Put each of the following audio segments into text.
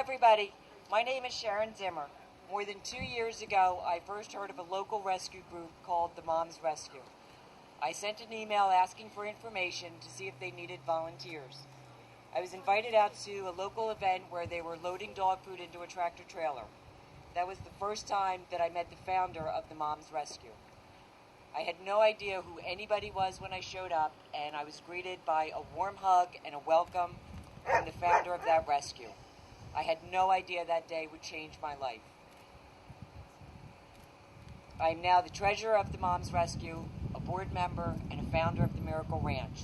everybody. My name is Sharon Zimmer. More than 2 years ago, I first heard of a local rescue group called the Moms Rescue. I sent an email asking for information to see if they needed volunteers. I was invited out to a local event where they were loading dog food into a tractor trailer. That was the first time that I met the founder of the Moms Rescue. I had no idea who anybody was when I showed up, and I was greeted by a warm hug and a welcome from the founder of that rescue. I had no idea that day would change my life. I am now the treasurer of the Moms Rescue, a board member, and a founder of the Miracle Ranch.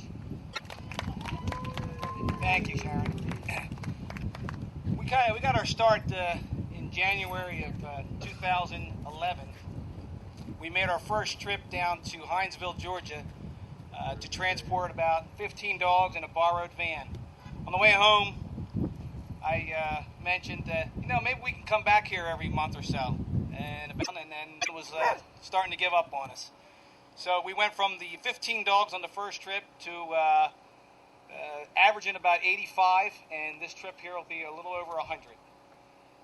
Thank you, Sharon. We got our start in January of 2011. We made our first trip down to Hinesville, Georgia, to transport about 15 dogs in a borrowed van. On the way home, I mentioned that maybe we can come back here every month or so, and then it was starting to give up on us. So we went from the 15 dogs on the first trip to averaging about 85, and this trip here will be a little over 100.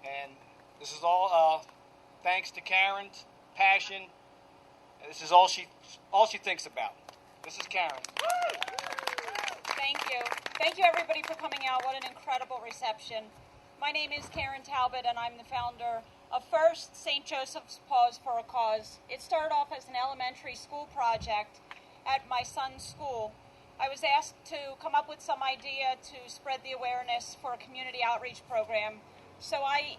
And this is all thanks to Karen's passion. This is all she thinks about. This is Karen. Thank you. Thank you, everybody, for coming out. What an incredible reception. My name is Karen Talbot, and I'm the founder of First St. Joseph's Paws for a Cause. It started off as an elementary school project at my son's school. I was asked to come up with some idea to spread the awareness for a community outreach program, so I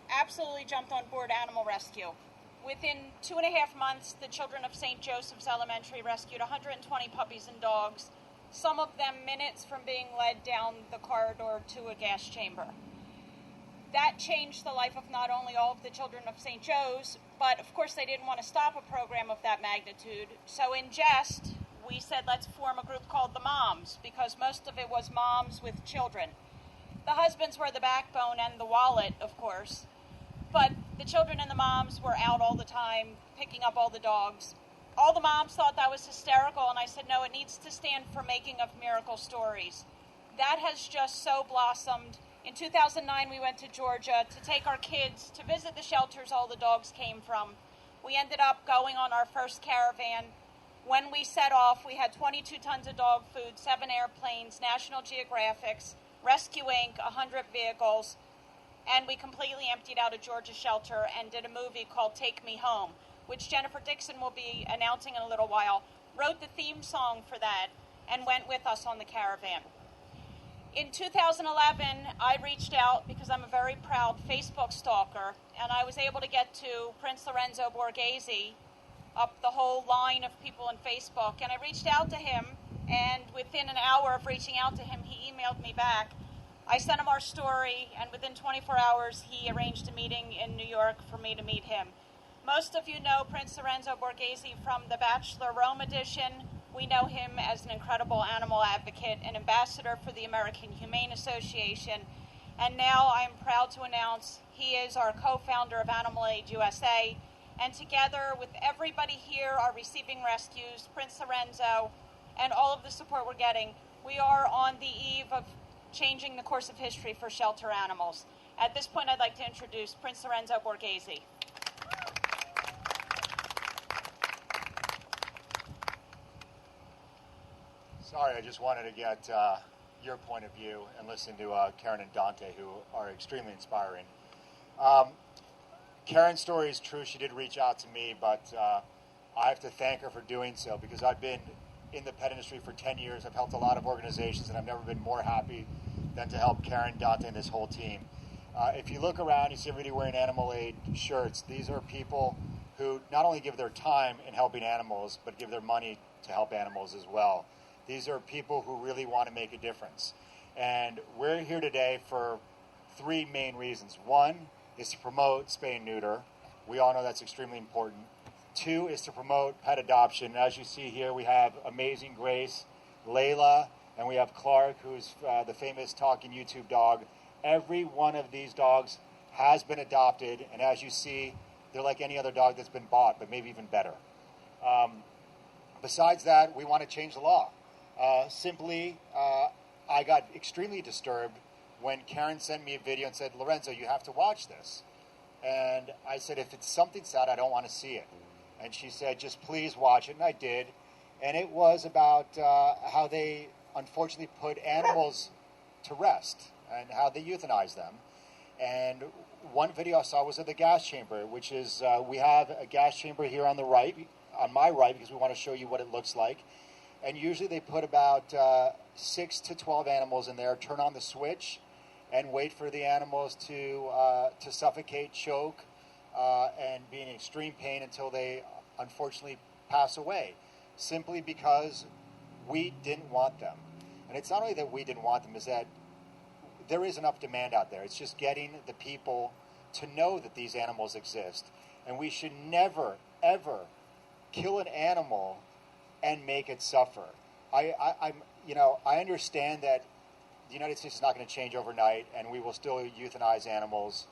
absolutely jumped on board animal rescue. Within 2.5 months, the children of St. Joseph's Elementary rescued 120 puppies and dogs, some of them minutes from being led down the corridor to a gas chamber. That changed the life of not only all of the children of St. Joe's, but of course they didn't want to stop a program of that magnitude. So in jest, we said let's form a group called the Moms, because most of it was moms with children. The husbands were the backbone and the wallet, of course. But the children and the moms were out all the time, picking up all the dogs. All the moms thought that was hysterical, and I said, no, it needs to stand for making of miracle stories. That has just so blossomed. In 2009, we went to Georgia to take our kids to visit the shelters all the dogs came from. We ended up going on our first caravan. When we set off, we had 22 tons of dog food, 7 airplanes, National Geographics, Rescue Inc., 100 vehicles, and we completely emptied out a Georgia shelter and did a movie called Take Me Home, which Jennifer Dixon will be announcing in a little while, wrote the theme song for that, and went with us on the caravan. In 2011, I reached out because I'm a very proud Facebook stalker, and I was able to get to Prince Lorenzo Borghese, up the whole line of people on Facebook, and I reached out to him, and within an hour of reaching out to him, he emailed me back. I sent him our story, and within 24 hours, he arranged a meeting in New York for me to meet him. Most of you know Prince Lorenzo Borghese from The Bachelor Rome edition. We know him as an incredible animal advocate and ambassador for the American Humane Association. And now I'm proud to announce he is our co-founder of Animal Aid USA. And together with everybody here, our receiving rescues, Prince Lorenzo, and all of the support we're getting, we are on the eve of changing the course of history for shelter animals. At this point, I'd like to introduce Prince Lorenzo Borghese. Sorry, I just wanted to get your point of view and listen to Karen and Dante, who are extremely inspiring. Karen's story is true. She did reach out to me, but I have to thank her for doing so, because I've been in the pet industry for 10 years. I've helped a lot of organizations, and I've never been more happy than to help Karen, Dante, and this whole team. If you look around, you see everybody wearing Animal Aid shirts. These are people who not only give their time in helping animals, but give their money to help animals as well. These are people who really want to make a difference. And we're here today for 3 main reasons. 1 is to promote spay and neuter. We all know that's extremely important. 2 is to promote pet adoption. As you see here, we have Amazing Grace, Layla, and we have Clark, who's the famous talking YouTube dog. Every one of these dogs has been adopted, and as you see, they're like any other dog that's been bought, but maybe even better. Besides that, we want to change the law. I got extremely disturbed when Karen sent me a video and said, Lorenzo, you have to watch this. And I said, if it's something sad, I don't want to see it. And she said, just please watch it. And I did. And it was about how they unfortunately put animals to rest and how they euthanize them. And one video I saw was of the gas chamber, which is, we have a gas chamber here on the right, on my right, because we want to show you what it looks like. And usually they put about 6 to 12 animals in there, turn on the switch, and wait for the animals to suffocate, choke, and be in extreme pain until they unfortunately pass away, simply because we didn't want them. And it's not only that we didn't want them, is that there is enough demand out there. It's just getting the people to know that these animals exist. And we should never, ever kill an animal and make it suffer. I understand that the United States is not going to change overnight, and we will still euthanize animals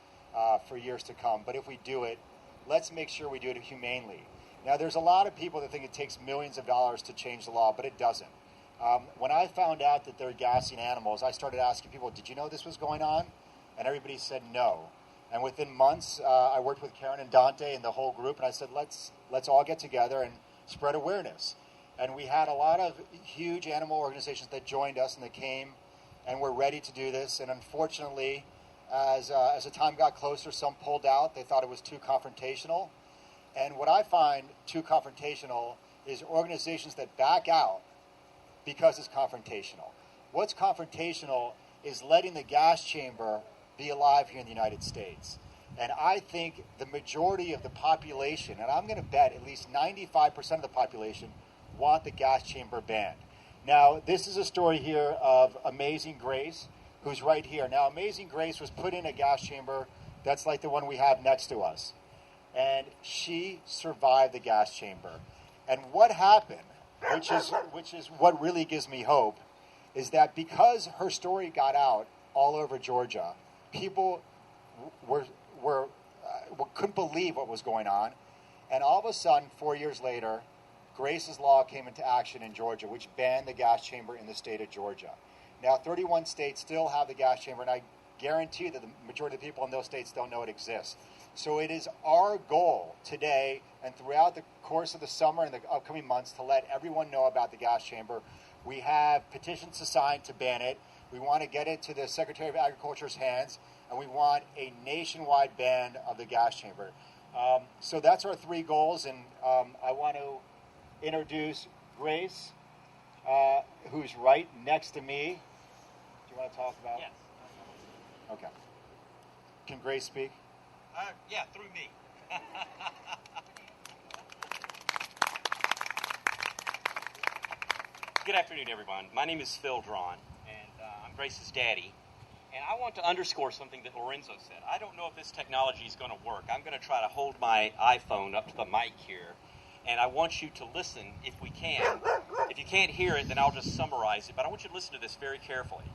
for years to come. But if we do it, let's make sure we do it humanely. Now, there's a lot of people that think it takes millions of dollars to change the law, but it doesn't. When I found out that they're gassing animals, I started asking people, did you know this was going on? And everybody said no. And within months, I worked with Karen and Dante and the whole group, and I said, let's all get together and spread awareness. And we had a lot of huge animal organizations that joined us and that came and were ready to do this. And unfortunately, as the time got closer, some pulled out. They thought it was too confrontational. And what I find too confrontational is organizations that back out because it's confrontational. What's confrontational is letting the gas chamber be alive here in the United States. And I think the majority of the population, and I'm going to bet at least 95% of the population, want the gas chamber banned. Now, this is a story here of Amazing Grace, who's right here. Now, Amazing Grace was put in a gas chamber that's like the one we have next to us. And she survived the gas chamber. And what happened, which is what really gives me hope, is that because her story got out all over Georgia, people couldn't believe what was going on. And all of a sudden, 4 years later, Grace's law came into action in Georgia, which banned the gas chamber in the state of Georgia. Now, 31 states still have the gas chamber, and I guarantee that the majority of the people in those states don't know it exists. So it is our goal today and throughout the course of the summer and the upcoming months to let everyone know about the gas chamber. We have petitions to sign to ban it. We want to get it to the Secretary of Agriculture's hands, and we want a nationwide ban of the gas chamber. So that's our three goals, and I want to introduce Grace, who's right next to me. Do you want to talk about? Yes. Okay. Can Grace speak? Yeah, through me. Good afternoon, everyone. My name is Phil Drawn, and I'm Grace's daddy. And I want to underscore something that Lorenzo said. I don't know if this technology is going to work. I'm going to try to hold my iPhone up to the mic here, and I want you to listen if we can. If you can't hear it, then I'll just summarize it, but I want you to listen to this very carefully.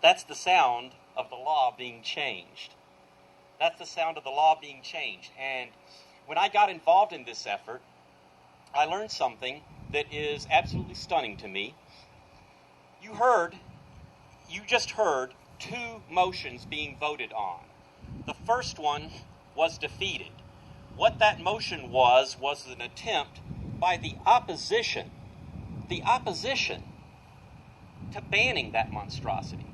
That's the sound of the law being changed. That's the sound of the law being changed. And When I got involved in this effort, I learned something that is absolutely stunning to me. You just heard two motions being voted on. The first one was defeated. What that motion was an attempt by the opposition to banning that monstrosity.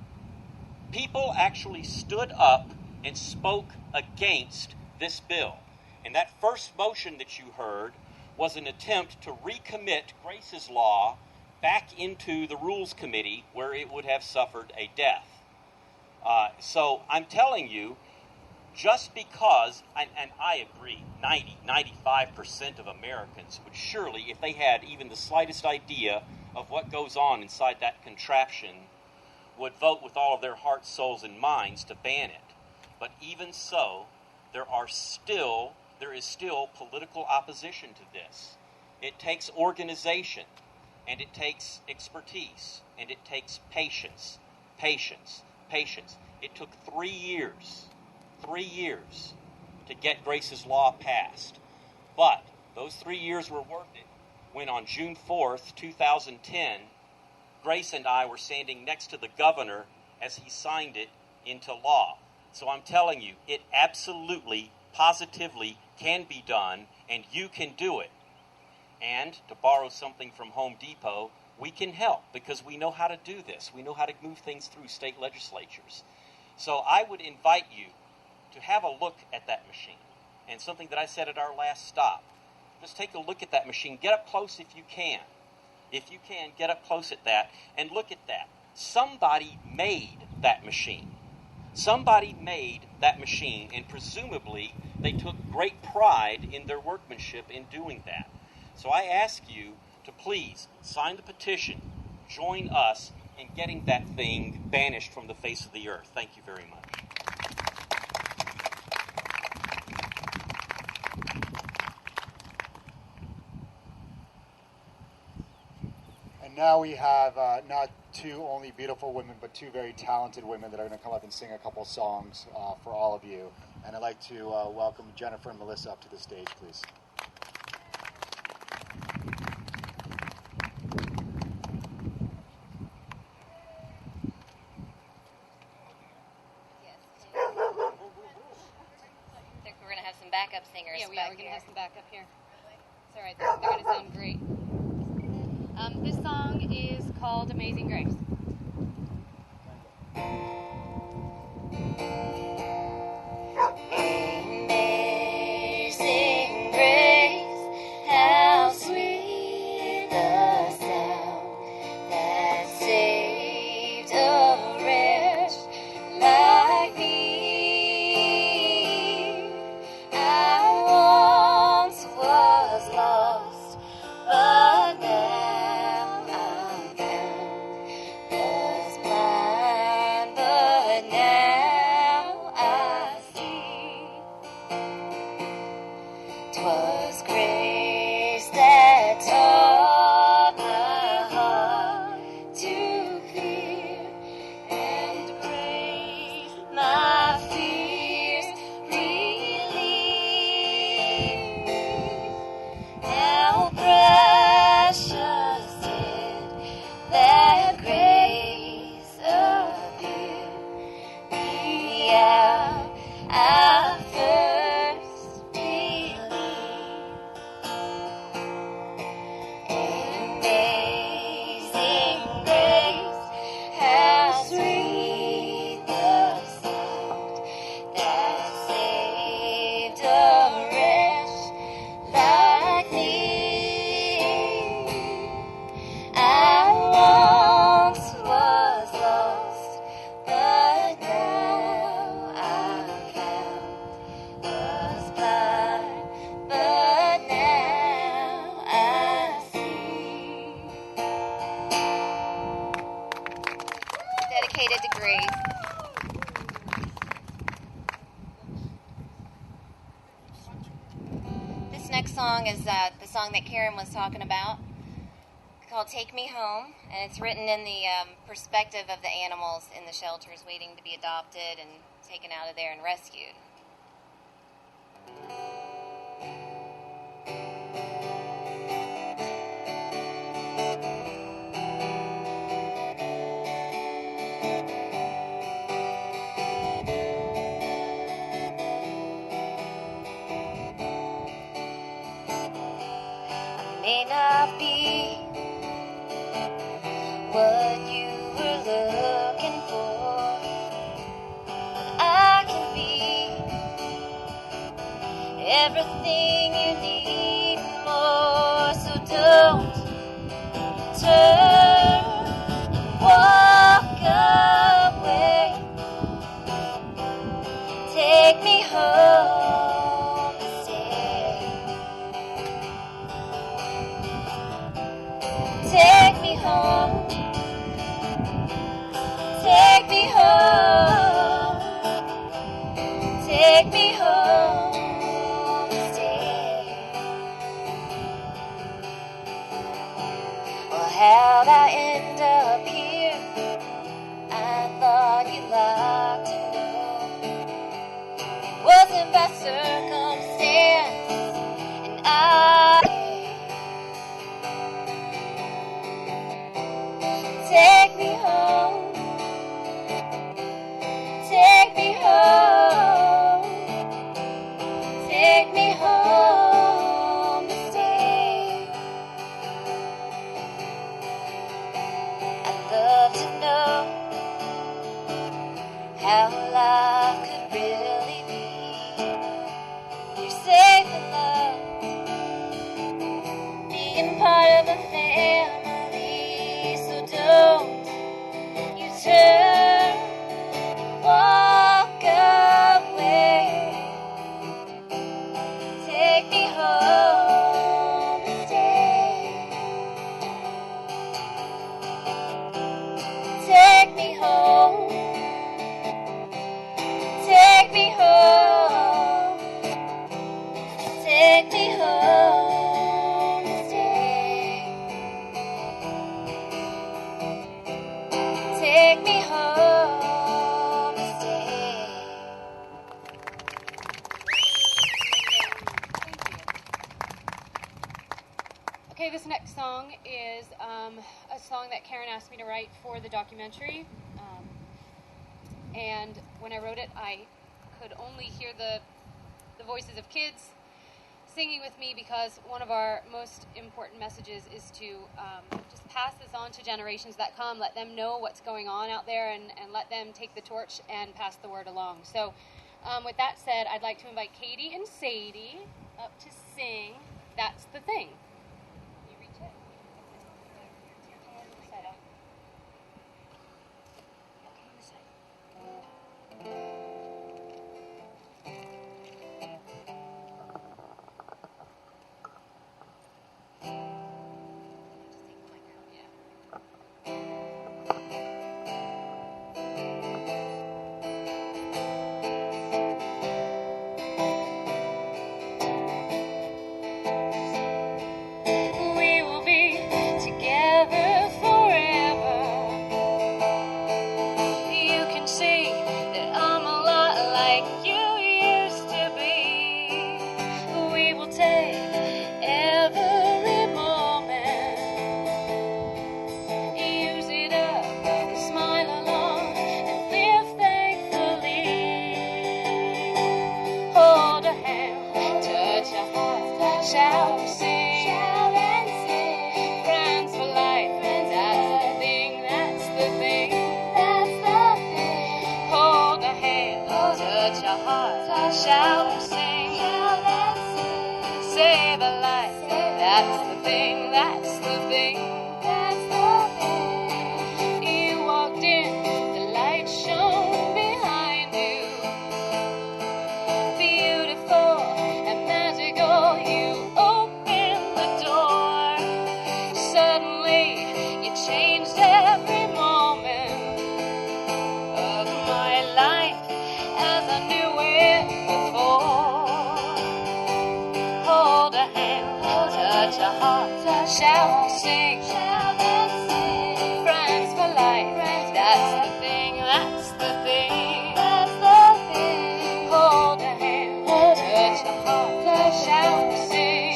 People actually stood up and spoke against this bill. And that first motion that you heard was an attempt to recommit Grace's Law back into the Rules Committee where it would have suffered a death. So I'm telling you, just because, and I agree, 95% of Americans would surely, if they had even the slightest idea of what goes on inside that contraption, would vote with all of their hearts, souls, and minds to ban it. But even so, there is still political opposition to this. It takes organization, and it takes expertise, and it takes patience. It took 3 years to get Grace's Law passed. But those 3 years were worth it when on June 4th, 2010, Grace and I were standing next to the governor as he signed it into law. So I'm telling you, it absolutely, positively can be done, and you can do it. And to borrow something from Home Depot, we can help because we know how to do this. We know how to move things through state legislatures. So I would invite you to have a look at that machine. And something that I said at our last stop, just take a look at that machine. Get up close if you can. If you can, get up close at that and look at that. Somebody made that machine. Somebody made that machine, and presumably they took great pride in their workmanship in doing that. So I ask you to please sign the petition, join us in getting that thing banished from the face of the earth. Thank you very much. And now we have not two only beautiful women, but two very talented women that are going to come up and sing a couple songs for all of you. And I'd like to welcome Jennifer and Melissa up to the stage, please. Backup singers. Yeah, we're going to have some backup here. It's all right. They're going to sound great. This song is called Amazing Grace. Amazing grace, how sweet the sound that saved a wretch like me. Dedicated to Grace. This next song is the song that Karen was talking about, called Take Me Home, and it's written in the perspective of the animals in the shelters waiting to be adopted and taken out of there and rescued. not be what you were looking for, but I can be everything you need and more. So don't turn and walk away. Take me home and stay. Take me home. Take me home. Take me home and stay. Well, how'd I end up here? I thought you'd like to know. It wasn't by circumstance, and take me home. Take me home. Take me home to stay. I'd love to know how life could really be. You're safe in love, being part of a family. So don't you turn, walk away. Take me home and stay. Take me home. Take me home. Take me home and stay. Take me home and stay. Okay, this next song is a song that Karen asked me to write for the documentary. And when I wrote it, I could only hear the voices of kids singing with me, because one of our most important messages is to just pass this on to generations that come, let them know what's going on out there, and let them take the torch and pass the word along. So with that said, I'd like to invite Katie and Sadie up to sing That's the Thing. You reach it. It's your hand set up. We will be together forever. You can see that I'm a lot like you used to be. We will take every moment, use it up, smile along, and live thankfully. Hold a hand, touch a heart, shout and sing. Friends for life, that's the thing, that's the thing, that's the thing. Hold a hand, touch a heart, shout and sing. Save a life, that's the thing, that's the thing, that's the thing. You walked in, the light shone behind you. Beautiful and magical, you opened the door. Suddenly, you changed every moment of my life as I knew it before. Hold a hand, touch a heart, shout and sing. Friends for life, that's the thing, that's the thing, that's the thing. Hold a hand, touch a heart, shout and sing.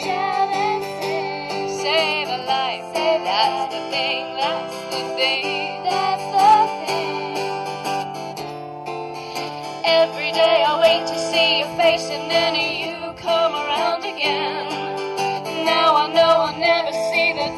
Save a life, that's the thing, that's the thing, that's the thing. Every day I wait to see your face, and then you come around again. Now I know I'll never see the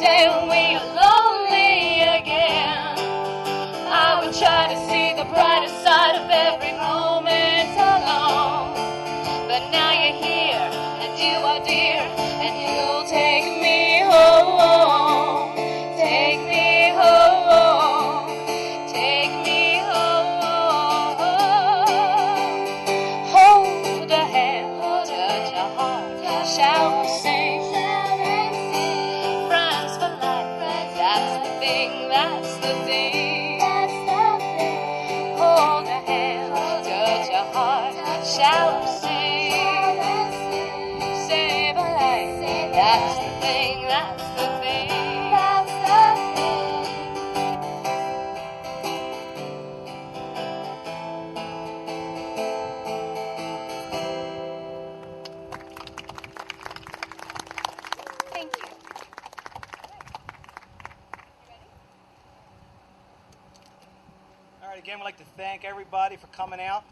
I'd like to thank everybody for coming out.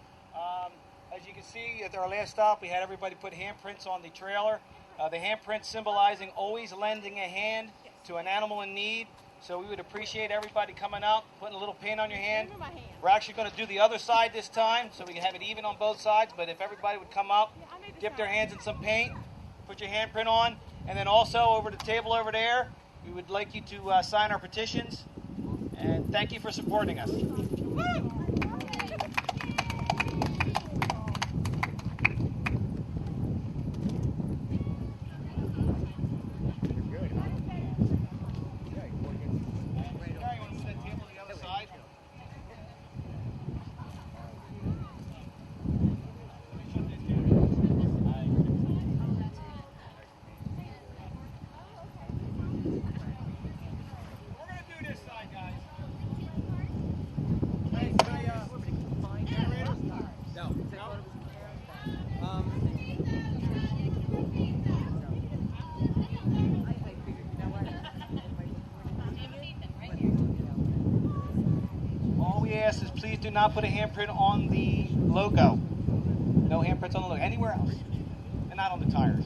As you can see, at our last stop, we had everybody put handprints on the trailer. The handprints symbolizing always lending a hand to an animal in need. So we would appreciate everybody coming out, putting a little paint on your hand. We're actually going to do the other side this time, so we can have it even on both sides. But if everybody would come up, dip their hands in some paint, put your handprint on, and then also over the table over there, we would like you to sign our petitions. And thank you for supporting us. Please do not put a handprint on the logo. No handprints on the logo. Anywhere else. And not on the tires.